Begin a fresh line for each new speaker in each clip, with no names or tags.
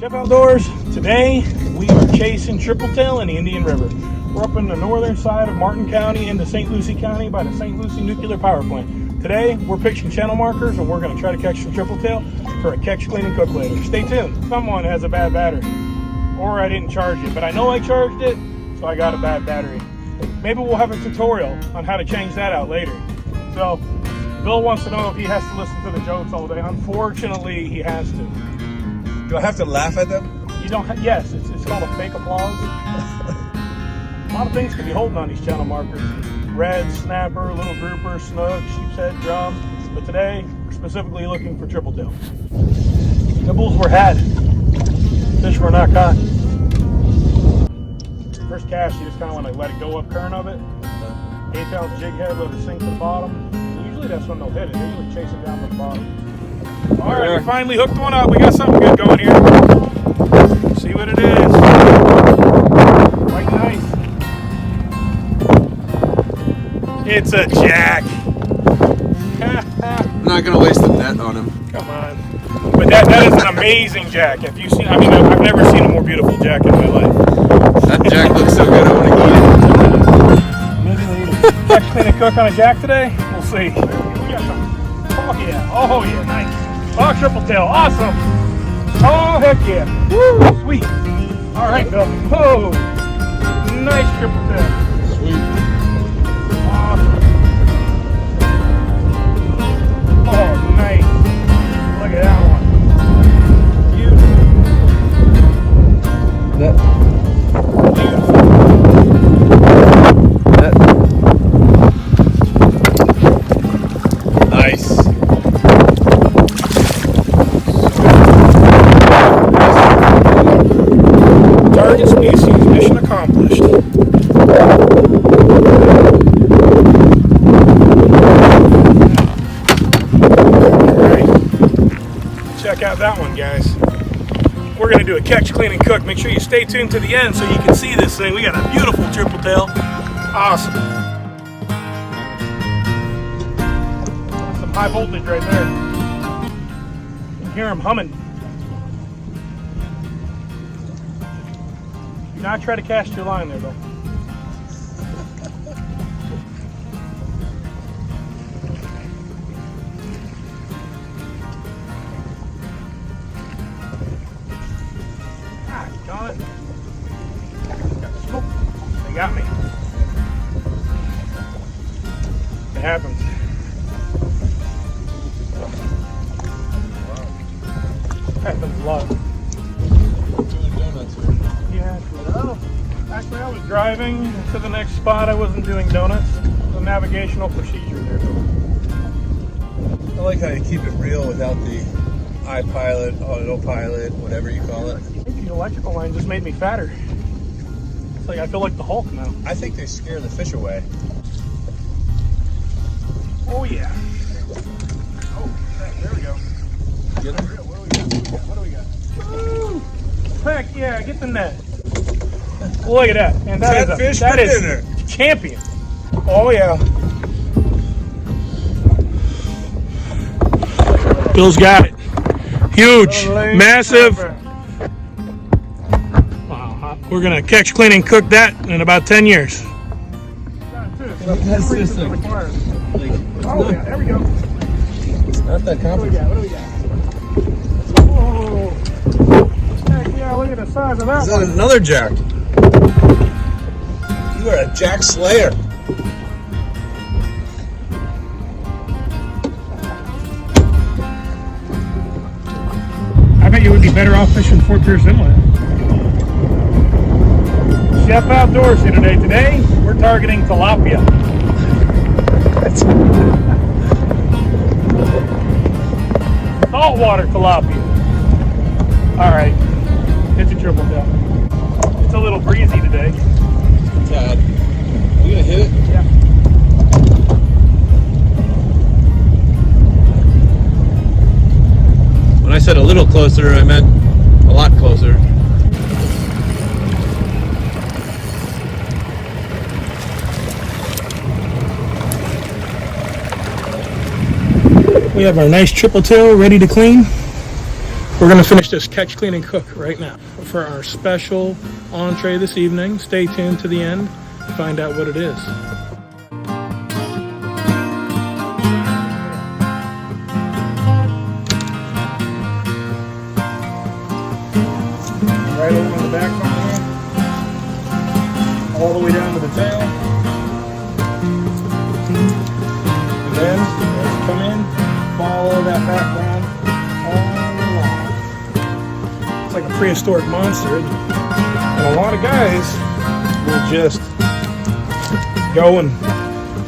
Chef Outdoors. Today we are chasing tripletail in the Indian River. We're up in the northern side of Martin County into St. Lucie County by the St. Lucie Nuclear Power Plant. Today we're pitching channel markers and we're going to try to catch some tripletail for a catch, clean, and cook later. Stay tuned. Someone has a bad battery, or I didn't charge it, but I know I charged it, so I got a bad battery. Maybe we'll have a tutorial on how to change that out later. So Bill wants to know if he has to listen to the jokes all day. Unfortunately, he has to.
Do I have to laugh at them?
You don't. Yes, it's called a fake applause. A lot of things can be holding on these channel markers: red, snapper, little grouper, snook, sheep's head, drum. But today, we're specifically looking for tripletail. Nibbles were had. Fish were not caught. First cast, you just kind of want to let it go up current of it. 8-ounce jig head, let it sink to the bottom. Usually that's when they'll hit it. They usually chase it down to the bottom. All right, we finally hooked one up. We got something good going here. See what it is. Quite nice. It's a jack.
I'm not gonna waste the net on him.
Come on. But that is an amazing jack. Have you seen? I mean, I've never seen a more beautiful jack in my life.
That jack looks so good. I want to eat it.
Maybe we'll eat it. Catch, clean, and cook on a jack today. We'll see. Oh yeah. Oh yeah. Nice. Oh, tripletail. Awesome. Oh heck yeah. Woo. Sweet. All right, Bill. Oh, nice tripletail.
Sweet.
Awesome. Oh, nice. Look at that one. Beautiful.
Nice.
Target species, mission accomplished. Alright, check out that one, guys. We're going to do a catch, clean, and cook. Make sure you stay tuned to the end so you can see this thing. We got a beautiful tripletail. Awesome. Some high voltage right there. You can hear him humming. Do not try to cast your line there, though. Got it. They got me. It happens. Happens a lot.
Doing donuts here.
Yeah. Well, actually, I was driving to the next spot. I wasn't doing donuts. The navigational procedure there.
I like how you keep it real without the iPilot, autopilot, whatever you call it.
The electrical line just made me fatter. It's like I feel like the Hulk now.
I think they scare the fish away.
Oh yeah. Oh, there we go.
Get them?
What do we got? Woo! Heck yeah, get the net. Look at that. And that
Catfish
that
for
is
dinner.
Champion. Oh yeah. Bill's got it. Huge, massive. Wow, we're gonna catch, clean, and cook that in about 10 years.
That's just like,
oh yeah, there we go.
it's not that complicated.
What do we got? Whoa. Heck yeah, look at the size of that
Is that
one.
another jack? You are a jack slayer.
I bet you would be better off fishing Fort Pierce Inlet. Chef Outdoors here today. Today, we're targeting tilapia. Saltwater tilapia. All right, it's a tripletail. It's a little breezy today.
Tad, you gonna hit it?
Yeah.
When I said a little closer, I meant a lot closer.
We have our nice tripletail ready to clean. We're gonna finish this catch, clean, and cook right now. For our special entree this evening, stay tuned to the end to find out what it is. Right over on the back corner, all the way down to the tail. And then, as you come in, follow that background all along. It's like a prehistoric monster, isn't it? And a lot of guys will just go and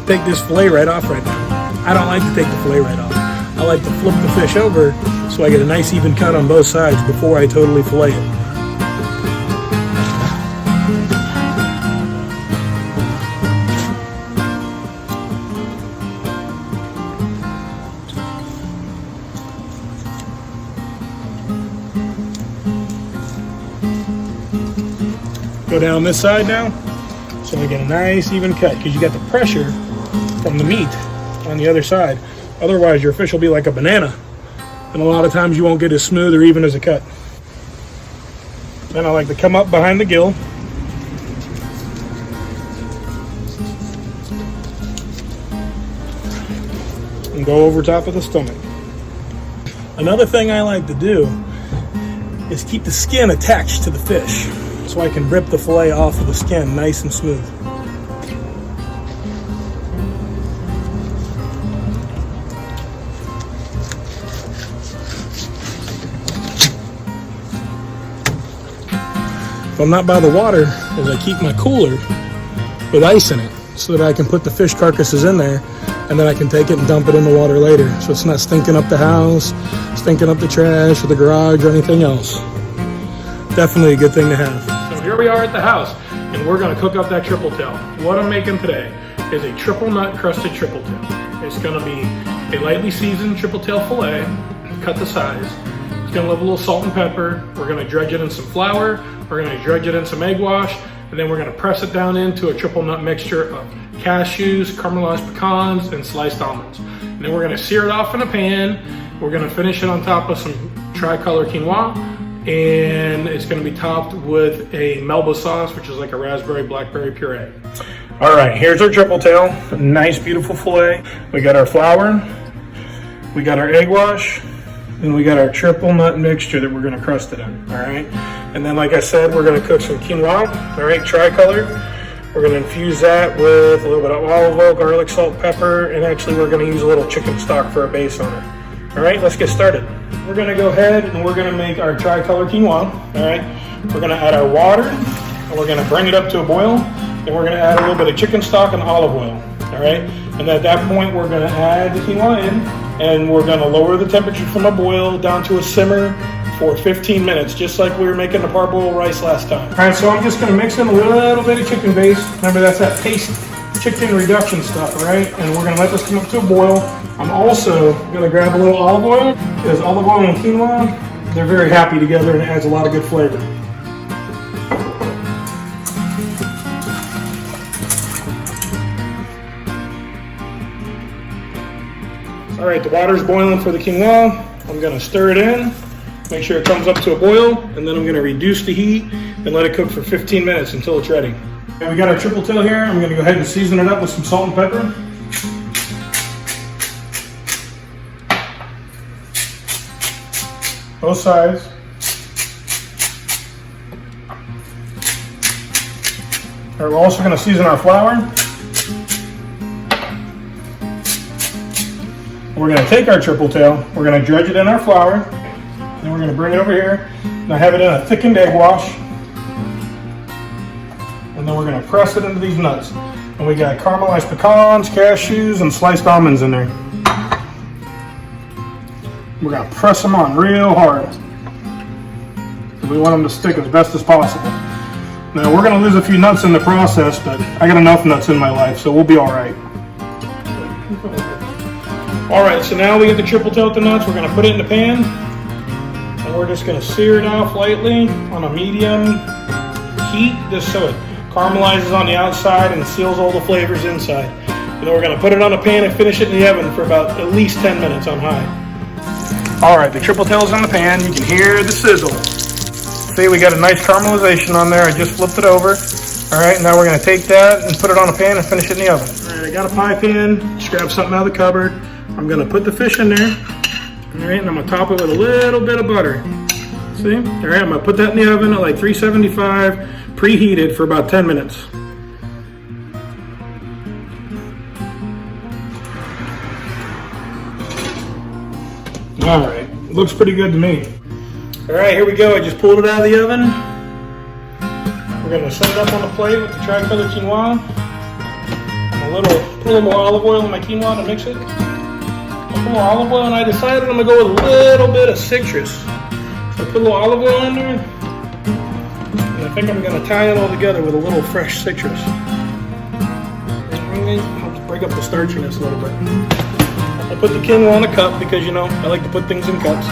take this fillet right off right now. I don't like to take the fillet right off. I like to flip the fish over so I get a nice even cut on both sides before I totally fillet it. Go down this side now, so I get a nice even cut, because you got the pressure from the meat on the other side. Otherwise your fish will be like a banana, and a lot of times you won't get as smooth or even as a cut. Then I like to come up behind the gill, and go over top of the stomach. Another thing I like to do is keep the skin attached to the fish, so I can rip the fillet off of the skin nice and smooth. If I'm not by the water, is I keep my cooler with ice in it so that I can put the fish carcasses in there, and then I can take it and dump it in the water later, so it's not stinking up the house, stinking up the trash or the garage or anything else. Definitely a good thing to have. So here we are at the house, and we're gonna cook up that triple tail. What I'm making today is a triple nut crusted triple tail. It's gonna be a lightly seasoned triple tail fillet, cut to size. It's gonna have a little salt and pepper. We're gonna dredge it in some flour. We're gonna dredge it in some egg wash, and then we're gonna press it down into a triple nut mixture of cashews, caramelized pecans, and sliced almonds. And then we're gonna sear it off in a pan. We're gonna finish it on top of some tricolor quinoa, and it's going to be topped with a Melba sauce, which is like a raspberry blackberry puree. All right, here's our triple tail. Nice, beautiful fillet. We got our flour, we got our egg wash, and we got our triple nut mixture that we're going to crust it in. All right, and then like I said, we're going to cook some quinoa. All right, tricolor. We're going to infuse that with a little bit of olive oil, garlic, salt, pepper, and actually we're going to use a little chicken stock for a base on it. All right, let's get started. We're gonna go ahead and we're gonna make our tricolor quinoa. All right, we're gonna add our water, and we're gonna bring it up to a boil, and we're gonna add a little bit of chicken stock and olive oil. All right, and at that point we're gonna add the quinoa in, and we're gonna lower the temperature from a boil down to a simmer for 15 minutes, just like we were making the parboiled rice last time. All right, so I'm just gonna mix in a little bit of chicken base. Remember, that's that paste chicken reduction stuff, all right? And we're gonna let this come up to a boil. I'm also gonna grab a little olive oil, because olive oil and quinoa, they're very happy together and it adds a lot of good flavor. All right, the water's boiling for the quinoa. I'm gonna stir it in, make sure it comes up to a boil, and then I'm gonna reduce the heat and let it cook for 15 minutes until it's ready. And we got our triple tail here. I'm gonna go ahead and season it up with some salt and pepper. Both sides. All right, we're also gonna season our flour. We're gonna take our triple tail, we're gonna dredge it in our flour, then we're gonna bring it over here, and I have it in a thickened egg wash. And then we're gonna press it into these nuts. And we got caramelized pecans, cashews, and sliced almonds in there. We're gonna press them on real hard. We want them to stick as best as possible. Now we're gonna lose a few nuts in the process, but I got enough nuts in my life, so we'll be all right. All right, so now we get the triple tail with the nuts. We're gonna put it in the pan, and we're just gonna sear it off lightly on a medium heat, just so it caramelizes on the outside and seals all the flavors inside. And then we're gonna put it on a pan and finish it in the oven for about at least 10 minutes on high. All right, the triple tail's on the pan. You can hear the sizzle. See, we got a nice caramelization on there. I just flipped it over. All right, now we're gonna take that and put it on a pan and finish it in the oven. All right, I got a pie pan. Just grab something out of the cupboard. I'm gonna put the fish in there. All right, and I'm gonna top it with a little bit of butter. See? All right, I'm gonna put that in the oven at like 375, preheated for about 10 minutes. All right, looks pretty good to me. All right, here we go. I just pulled it out of the oven. We're gonna set it up on the plate with the tricolor quinoa. Put a little more olive oil in my quinoa to mix it. A little more olive oil, and I decided I'm gonna go with a little bit of citrus. So I put a little olive oil in there, and I think I'm gonna tie it all together with a little fresh citrus. It helps break up the starchiness a little bit. I put the quinoa in a cup because, you know, I like to put things in cups.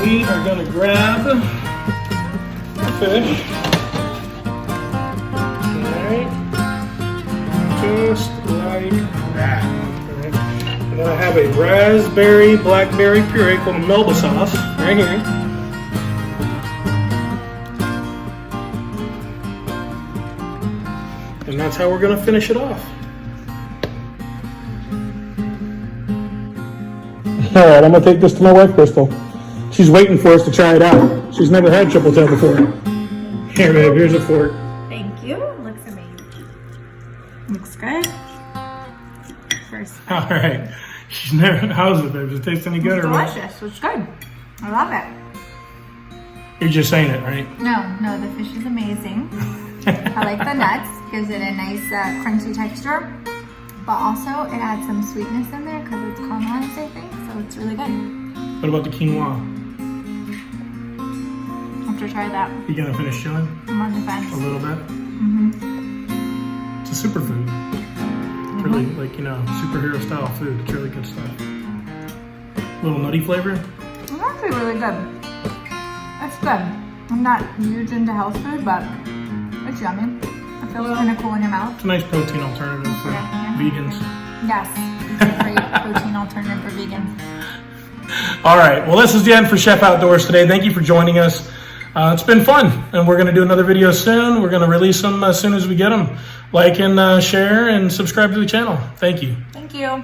We are going to grab the fish. Alright. Just like that. Alright. And then I have a raspberry blackberry puree called a Melba sauce right here. And that's how we're going to finish it off. Alright, I'm going to take this to my wife, Crystal. She's waiting for us to try it out. She's never had triple tail before. Here, babe, here's a fork.
Thank you. Looks amazing. Looks good. First.
Alright. She's never, how's it, babe? Does it taste any good
It's
or what?
delicious. It's good. I love it.
You're just saying it, right?
No, the fish is amazing. I like the nuts. Gives it a nice crunchy texture. But also, it adds some sweetness in there because it's caramelized, I think. So it's really good.
What about the quinoa?
I'll have to try that.
You gonna finish chilling?
I'm on the fence.
A little bit?
Mm-hmm.
It's a superfood. It's really, like, you know, superhero style food. It's really good stuff. Little nutty flavor?
It's actually really good. It's good. I'm not huge into health food, but it's yummy. It feels kind of cool in your mouth.
It's a nice protein alternative for vegans.
Yes, it's a great protein alternative for vegans.
All right, well, this is the end for Chef Outdoors today. Thank you for joining us. It's been fun, and we're going to do another video soon. We're going to release them as soon as we get them. Like and share and subscribe to the channel. Thank you.
Thank you.